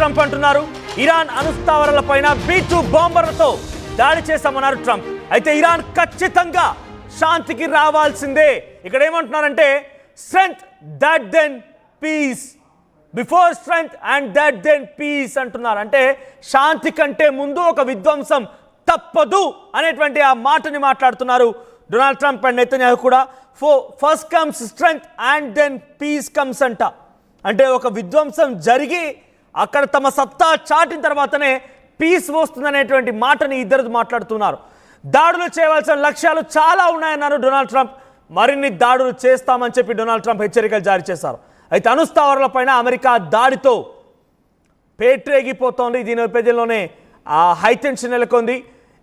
Trump అంటున్నారు Iran అణుస్థావరాలపైన B-2 బాంబర్లతో దాడి చేశామన్నారు ట్రంప్. అయితే ఇరాన్ ఖచ్చితంగా శాంతికి రావాల్సిందే. ఇక్కడ ఏమంటున్నారంటే strength that then peace, before strength and that then peace అంటున్నారు. అంటే శాంతి కంటే ముందు ఒక విధ్వంసం తప్పదు అనేటువంటి ఆ మాటని మాట్లాడుతున్నారు డొనాల్డ్ ట్రంప్ అండ్ నెతన్యాహు కూడా. First comes strength and then peace comes అంట. అంటే ఒక విధ్వంసం జరిగి అక్కడ తమ సత్తా చాటిన తర్వాతనే పీస్ వస్తుందనేటువంటి మాటని ఇద్దరు మాట్లాడుతున్నారు. దాడులు చేయవలసిన లక్ష్యాలు చాలా ఉన్నాయన్నారు డొనాల్డ్ ట్రంప్. మరిన్ని దాడులు చేస్తామని చెప్పి డొనాల్డ్ ట్రంప్ హెచ్చరికలు జారీ చేశారు. అయితే అణుస్థావరాలపైన అమెరికా దాడితో పేట్రేగిపోతోంది. దీని నేపథ్యంలోనే హైటెన్షన్ నెలకొంది.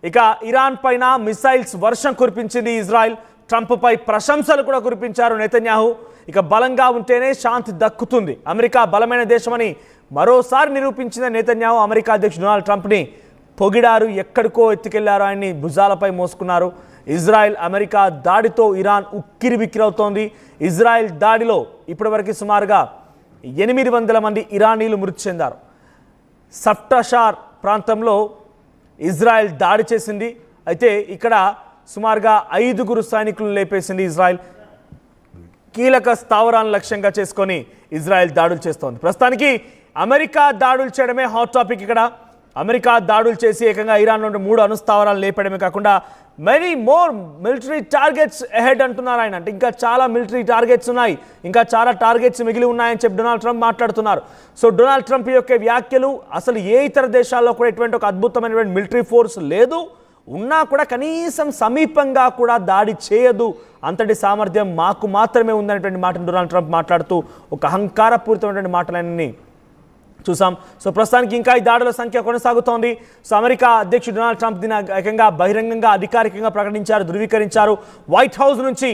ఇక ఇరాన్ పైన మిసైల్స్ వర్షం కురిపించింది ఇజ్రాయెల్. ట్రంప్ పై ప్రశంసలు కూడా కురిపించారు నెతన్యాహు. ఇక బలంగా ఉంటేనే శాంతి దక్కుతుంది, అమెరికా బలమైన దేశమని మరోసారి నిరూపించిన నెతన్యాహు అమెరికా అధ్యక్షుడు డొనాల్డ్ ట్రంప్ని పొగిడారు. ఎక్కడికో ఎత్తుకెళ్లారు, ఆయన్ని భుజాలపై మోసుకున్నారు. ఇజ్రాయెల్ అమెరికా దాడితో ఇరాన్ ఉక్కిరి బిక్కిరవుతోంది. ఇజ్రాయెల్ దాడిలో ఇప్పటివరకు సుమారుగా 800 మంది ఇరానీలు మృతి చెందారు. సఫ్టాషార్ ప్రాంతంలో ఇజ్రాయెల్ దాడి చేసింది. అయితే ఇక్కడ సుమారుగా 5 సైనికులను లేపేసింది ఇజ్రాయెల్. కీలక స్థావరాలను లక్ష్యంగా చేసుకొని ఇజ్రాయెల్ దాడులు చేస్తోంది. ప్రస్తుతానికి అమెరికా దాడులు చేయడమే హాట్ టాపిక్. ఇక్కడ అమెరికా దాడులు చేసి ఏకంగా ఇరాన్ నుండి 3 అణుస్థావరాలు లేపడమే కాకుండా many more military targets ahead అంటున్నారు ఆయన. అంటే ఇంకా చాలా మిలిటరీ టార్గెట్స్ ఉన్నాయి, ఇంకా చాలా టార్గెట్స్ మిగిలి ఉన్నాయని చెప్పి డొనాల్డ్ ట్రంప్ మాట్లాడుతున్నారు. సో డొనాల్డ్ ట్రంప్ యొక్క వ్యాఖ్యలు అసలు ఏ ఇతర దేశాల్లో కూడా ఇటువంటి ఒక అద్భుతమైనటువంటి మిలిటరీ ఫోర్స్ లేదు, ఉన్నా కూడా కనీసం సమీపంగా కూడా దాడి చేయదు, అంతటి సామర్థ్యం మాకు మాత్రమే ఉందనేటువంటి మాటను డొనాల్డ్ ట్రంప్ మాట్లాడుతూ ఒక అహంకారపూరితమైనటువంటి మాటలన్నీ చూసాం. సో ప్రస్తుతానికి ఇంకా ఈ దాడుల సంఖ్య కొనసాగుతోంది. సో అమెరికా అధ్యక్షుడు డొనాల్డ్ ట్రంప్ దీని ఏకంగా బహిరంగంగా అధికారికంగా ప్రకటించారు, ధృవీకరించారు. వైట్ హౌస్ నుంచి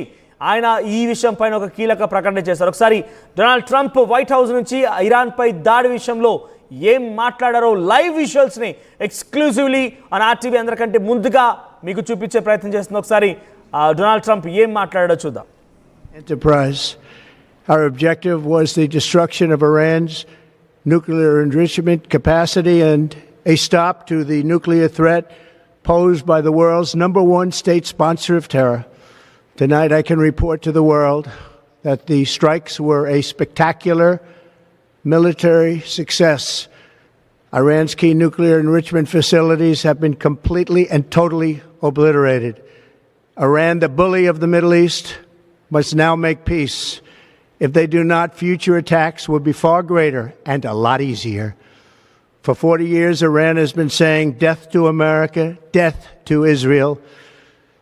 ఆయన ఈ విషయం పైన ఒక కీలక ప్రకటన చేశారు. ఒకసారి డొనాల్డ్ ట్రంప్ వైట్ హౌస్ నుంచి ఇరాన్ పై దాడి విషయంలో ఏం మాట్లాడారో లైవ్ విజువల్స్ని ఎక్స్క్లూజివ్లీ ఆన్ RTV అందరికంటే ముందుగా మీకు చూపించే ప్రయత్నం చేస్తుంది. ఒకసారి డొనాల్డ్ ట్రంప్ ఏం మాట్లాడాడో చూద్దాం. Enterprise. Our objective was the destruction of Iran's nuclear enrichment capacity and a stop to the nuclear threat posed by the world's #1 state sponsor of terror. Tonight I can report to the world that the strikes were a spectacular military success. Iran's key nuclear enrichment facilities have been completely and totally obliterated. Iran, the bully of the Middle East, must now make peace. If they do not, future attacks will be far greater and a lot easier. For 40 years, Iran has been saying death to America, death to Israel.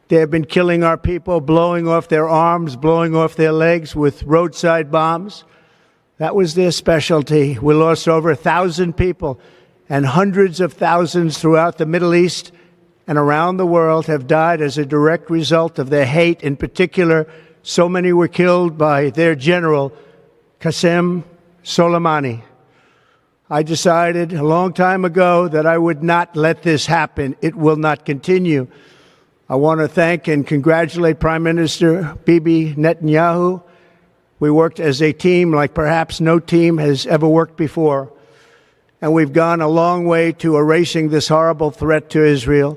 They have been killing our people, blowing off their arms, blowing off their legs with roadside bombs. That was their specialty. We lost over 1,000 people, and hundreds of thousands throughout the Middle East and around the world have died as a direct result of their hate. In particular, so many were killed by their general, Qasem Soleimani. I decided a long time ago that I would not let this happen. It will not continue. I want to thank and congratulate Prime Minister Bibi Netanyahu. We worked as a team like perhaps no team has ever worked before. And we've gone a long way to erasing this horrible threat to Israel.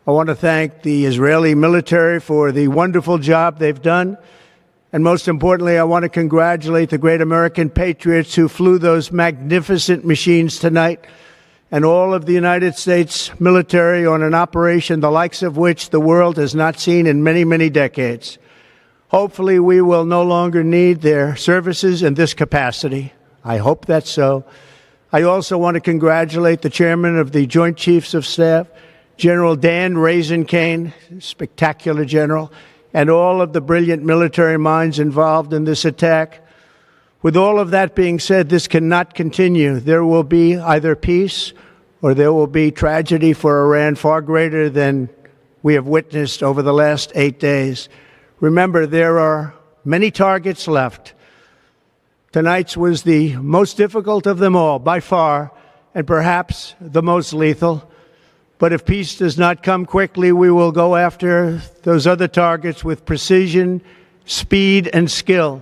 I want to thank the Israeli military for the wonderful job they've done. And most importantly, I want to congratulate the great American patriots who flew those magnificent machines tonight, and all of the United States military on an operation the likes of which the world has not seen in many, many decades. Hopefully, we will no longer need their services in this capacity. I hope that's so. I also want to congratulate the chairman of the Joint Chiefs of Staff, General Dan Raisin Kane, spectacular general, and all of the brilliant military minds involved in this attack. With all of that being said, this cannot continue. There will be either peace or there will be tragedy for Iran far greater than we have witnessed over the last 8 days. Remember, there are many targets left. Tonight's was the most difficult of them all, by far, and perhaps the most lethal. But if peace does not come quickly, we will go after those other targets with precision, speed, and skill.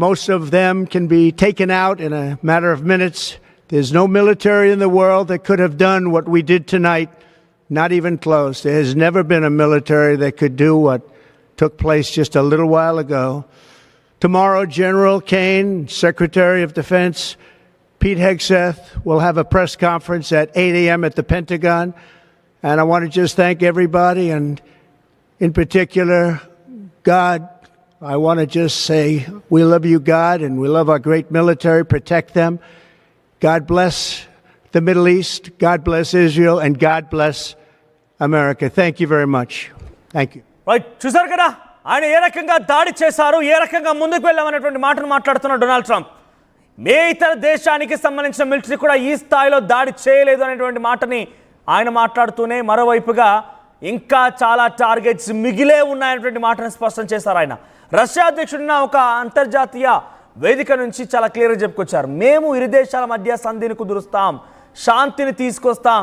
Most of them can be taken out in a matter of minutes. There's no military in the world that could have done what we did tonight, not even close. There has never been a military that could do what took place just a little while ago. Tomorrow, General Kane, Secretary of Defense, Pete Hegseth will have a press conference at 8 a.m. at the Pentagon. And I want to just thank everybody, and in particular, God. I want to just say we love you, God, and we love our great military. Protect them. God bless the Middle East. God bless Israel. And God bless America. Thank you very much. Thank you. Right, చూసారు కదా ఆయన ఏ రకంగా దాడి చేశారు, ఏ రకంగా ముందుకు వెళ్ళామనేటువంటి మాటను మాట్లాడుతున్న డొనాల్డ్ ట్రంప్. ఏ ఇతర దేశానికి సంబంధించిన మిలిటరీ కూడా ఈ స్థాయిలో దాడి చేయలేదు అనేటువంటి మాటని ఆయన మాట్లాడుతూనే మరోవైపుగా ఇంకా చాలా టార్గెట్స్ మిగిలే ఉన్నాయనేటువంటి మాటను స్పష్టం చేశారు ఆయన. రష్యా అధ్యక్షుడిన ఒక అంతర్జాతీయ వేదిక నుంచి చాలా క్లియర్గా చెప్పుకొచ్చారు, మేము ఇరు దేశాల మధ్య సంధిని కుదురుస్తాం, శాంతిని తీసుకొస్తాం,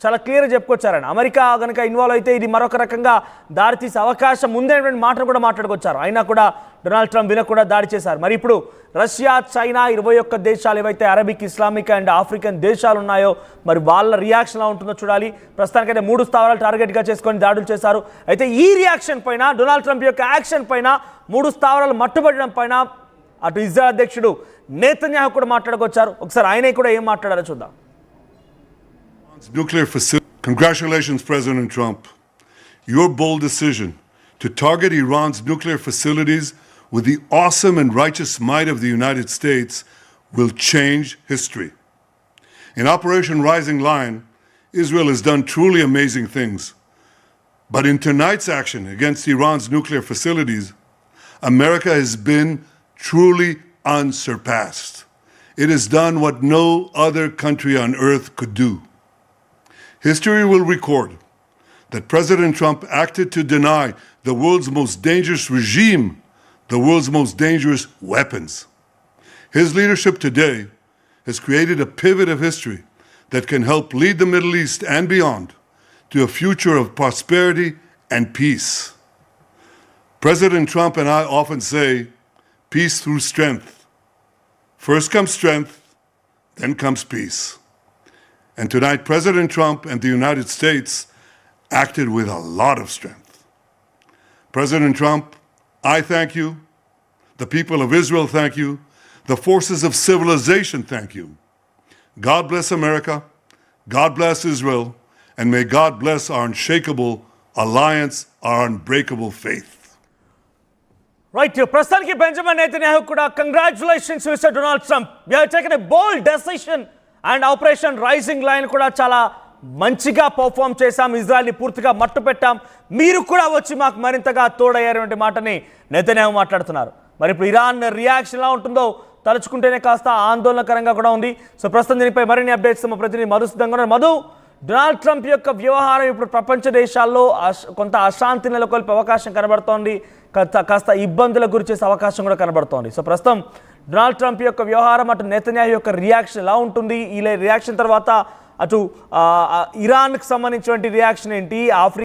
చాలా క్లియర్గా చెప్పుకొచ్చారు ఆయన. అమెరికా కనుక ఇన్వాల్వ్ అయితే ఇది మరొక రకంగా దారితీసే అవకాశం ఉందనేటువంటి మాటను కూడా మాట్లాడుకొచ్చారు. అయినా కూడా డొనాల్డ్ ట్రంప్ వినకుండా దాడి చేశారు. మరి ఇప్పుడు రష్యా, చైనా 21 దేశాలు ఏవైతే అరబిక్, ఇస్లామిక్ అండ్ ఆఫ్రికన్ దేశాలు ఉన్నాయో మరి వాళ్ళ రియాక్షన్ ఎలా ఉంటుందో చూడాలి. ప్రస్తుతానికైతే 3 స్థావరాలు టార్గెట్గా చేసుకొని దాడులు చేశారు. అయితే ఈ రియాక్షన్ పైన, డొనాల్డ్ ట్రంప్ యొక్క యాక్షన్ పైన, 3 స్థావరాలు మట్టుబడడం పైన అటు ఇజ్రాయెల్ అధ్యక్షుడు నేతన్యాహు కూడా మాట్లాడుకొచ్చారు. ఒకసారి ఆయన కూడా ఏం మాట్లాడారో చూద్దాం. Nuclear facility. Congratulations, President Trump. Your bold decision to target Iran's nuclear facilities with the awesome and righteous might of the United States will change history. In Operation Rising Lion, Israel has done truly amazing things. But in tonight's action against Iran's nuclear facilities, America has been truly unsurpassed. It has done what no other country on earth could do. History will record that President Trump acted to deny the world's most dangerous regime the world's most dangerous weapons. His leadership today has created a pivot of history that can help lead the Middle East and beyond to a future of prosperity and peace. President Trump and I often say, peace through strength. First comes strength, then comes peace. And tonight, President Trump and the United States acted with a lot of strength. President Trump, I thank you. The people of Israel thank you. The forces of civilization thank you. God bless America. God bless Israel. And may God bless our unshakable alliance, our unbreakable faith. Right, ప్రస్తుతానికి Benjamin Netanyahu కూడా congratulations mister Donald Trump. We have taken a bold decision and operation rising lion కూడా చాలా మంచిగా perform చేశాం, ఇజ్రాయెల్ని పూర్తిగా మట్టు పెట్టాం, మీరు కూడా వచ్చి మాకు మరింతగా తోడయ్యారనే మాటని నెతన్యాహు మాట్లాడుతున్నారు. మరి ఇప్పుడు ఇరాన్ రియాక్షన్ ఎలా ఉంటుందో తలుచుకుంటేనే కాస్త ఆందోళనకరంగా కూడా ఉంది. సో ప్రస్తుతం దీనిపై మరిన్ని అప్డేట్స్ మా ప్రతినిధి మధు సిద్ధంగా ఉన్నారు. మధు, డొనాల్డ్ ట్రంప్ యొక్క వ్యవహారం ఇప్పుడు ప్రపంచ దేశాల్లో కొంత అశాంతి నెలకొల్పే అవకాశం కనబడుతోంది, కాస్త ఇబ్బందులకు గురి చేసే అవకాశం కూడా కనబడుతోంది. సో ప్రస్తుతం డొనాల్డ్ ట్రంప్ యొక్క వ్యవహారం, అటు నెతన్యాహు యొక్క రియాక్షన్ ఎలా ఉంటుంది, ఈ రియాక్షన్ తర్వాత అటు ఇరాన్కి సంబంధించినటువంటి రియాక్షన్ ఏంటి, ఆఫ్రికా